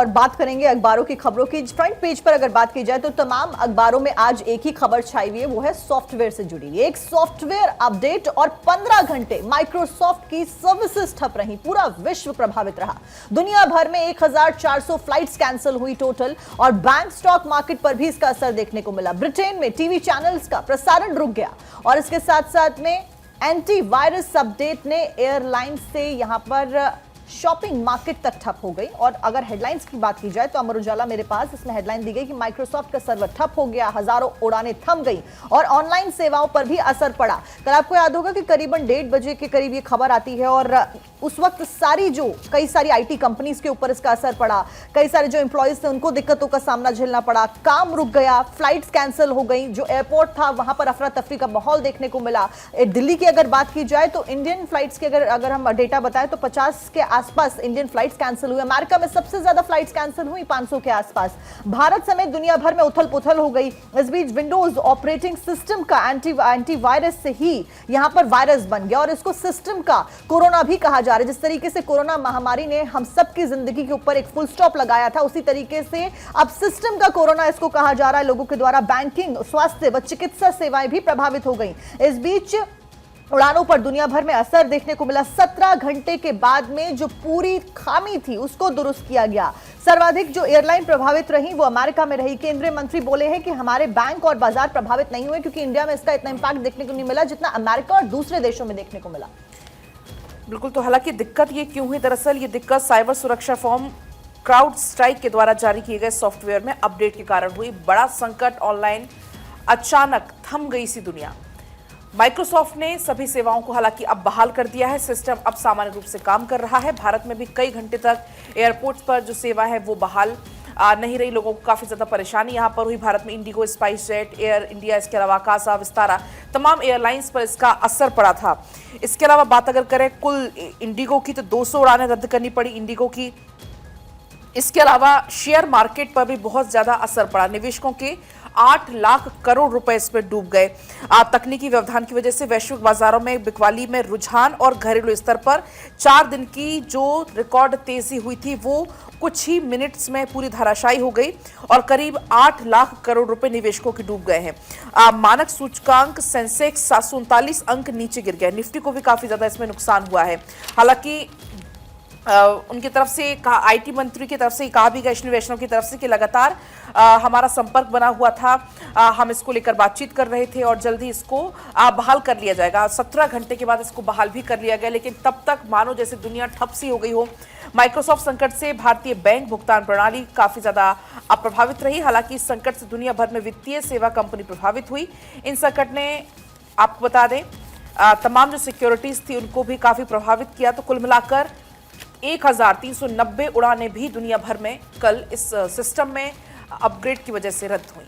और बात करेंगे अखबारों की खबरों की। फ्रंट पेज पर अगर बात की जाए तो तमाम अखबारों में आज एक ही खबर छाई हुई है, वो है सॉफ्टवेयर से जुड़ी एक सॉफ्टवेयर अपडेट। और 15 घंटे माइक्रोसॉफ्ट की सर्विसेज ठप रही, पूरा विश्व प्रभावित रहा। दुनिया भर में 1400 फ्लाइट्स कैंसिल हुई टोटल, और बैंक स्टॉक मार्केट पर भी इसका असर देखने को मिला। ब्रिटेन में टीवी चैनल्स का प्रसारण रुक गया, और इसके साथ साथ में एंटीवायरस अपडेट ने एयरलाइन से यहां पर शॉपिंग मार्केट तक ठप हो गई। और अगर हेडलाइंस की बात की जाए तो अमर उजाला मेरे पास, इसमें हेडलाइन दी गई कि माइक्रोसॉफ्ट का सर्वर ठप हो गया, हजारों उड़ानें थम गई और ऑनलाइन सेवाओं पर भी असर पड़ा। कल आपको याद होगा कि करीबन 1:30 बजे के करीब ये खबर आती है, और उस वक्त कई सारी आईटी कंपनीज के ऊपर इसका असर पड़ा। कई सारे जो एम्प्लॉयज थे उनको दिक्कतों का सामना झेलना पड़ा, काम रुक गया, फ्लाइट्स कैंसिल हो गई, जो एयरपोर्ट था वहां पर अफरा तफरी का माहौल देखने को मिला। दिल्ली की अगर बात की जाए तो इंडियन फ्लाइट्स की अगर हम डेटा बताएं तो 50 के आसपास इंडियन फ्लाइट्स कैंसिल हुई। अमेरिका में सबसे ज्यादा फ्लाइट्स कैंसिल हुई, 500 के आसपास। भारत समेत दुनिया भर में उथल पुथल हो गई। इस बीच विंडोज ऑपरेटिंग सिस्टम का एंटीवायरस से ही यहां पर वायरस बन गया, और इसको सिस्टम का कोरोना भी कहा जा रहा है। जिस तरीके से कोरोना महामारी ने हम सबकी जिंदगी के ऊपर एक फुल स्टॉप लगाया था, उसी तरीके से अब सिस्टम का कोरोना इसको कहा जा रहा है। लोगों के द्वारा बैंकिंग, स्वास्थ्य व चिकित्सा सेवाएं भी प्रभावित हो गई। इस बीच उड़ानों पर दुनिया भर में असर देखने को मिला। 17 घंटे के बाद में जो पूरी खामी थी उसको दुरुस्त किया गया। सर्वाधिक जो एयरलाइन प्रभावित रही वो अमेरिका में रही। केंद्रीय मंत्री बोले हैं कि हमारे बैंक और बाजार प्रभावित नहीं हुए, क्योंकि इंडिया में इसका इतना इंपैक्ट देखने को नहीं मिला जितना अमेरिका और दूसरे देशों में देखने को मिला। बिल्कुल, तो हालांकि दिक्कत ये क्यों हुई? दरअसल ये दिक्कत साइबर सुरक्षा फर्म क्राउड स्ट्राइक के द्वारा जारी किए गए सॉफ्टवेयर में अपडेट के कारण हुई। बड़ा संकट ऑनलाइन अचानक थम गई सी दुनिया। माइक्रोसॉफ्ट ने सभी सेवाओं को हालांकि अब बहाल कर दिया है। सिस्टम अब सामान्य रूप से काम कर रहा है। भारत में भी कई घंटे तक एयरपोर्ट्स पर जो सेवा है वो बहाल नहीं रही। लोगों को काफी ज्यादा परेशानी यहां पर हुई। भारत में Indigo, spice jet, air India, इसके अलावा आकाशा, विस्तारा, तमाम एयरलाइंस पर इसका असर पड़ा था। इसके अलावा बात अगर करें कुल इंडिगो की, तो 200 उड़ानें रद्द करनी पड़ी इंडिगो की। इसके अलावा शेयर मार्केट पर भी बहुत ज्यादा असर पड़ा। निवेशकों के 8 लाख करोड़ रुपए इसमें डूब गए। तकनीकी व्यवधान की वजह से वैश्विक बाजारों में बिकवाली में रुझान और घरेलू स्तर पर 4 दिन की जो रिकॉर्ड तेजी हुई थी वो कुछ ही मिनट्स में पूरी धराशायी हो गई, और करीब 8 लाख करोड़ रुपए निवेशकों के डूब गए हैं। मानक सूचकांक सेंसेक्स 739 अंक नीचे गिर गए। निफ्टी को भी काफी ज्यादा इसमें नुकसान हुआ है। हालांकि उनकी तरफ से आईटी मंत्री की तरफ से कहा भी गया, अश्विनी वैष्णव की तरफ से, कि लगातार हमारा संपर्क बना हुआ था, हम इसको लेकर बातचीत कर रहे थे और जल्दी इसको बहाल कर लिया जाएगा। 17 घंटे के बाद इसको बहाल भी कर लिया गया, लेकिन तब तक मानो जैसे दुनिया ठप सी हो गई हो। माइक्रोसॉफ्ट संकट से भारतीय बैंक भुगतान प्रणाली काफी ज्यादा प्रभावित रही। हालांकि इस संकट से दुनिया भर में वित्तीय सेवा कंपनी प्रभावित हुई। इन संकट ने, आपको बता दें, तमाम जो सिक्योरिटीज थी उनको भी काफी प्रभावित किया। तो कुल मिलाकर 1390 उड़ानें भी दुनिया भर में कल इस सिस्टम में अपग्रेड की वजह से रद्द हुई।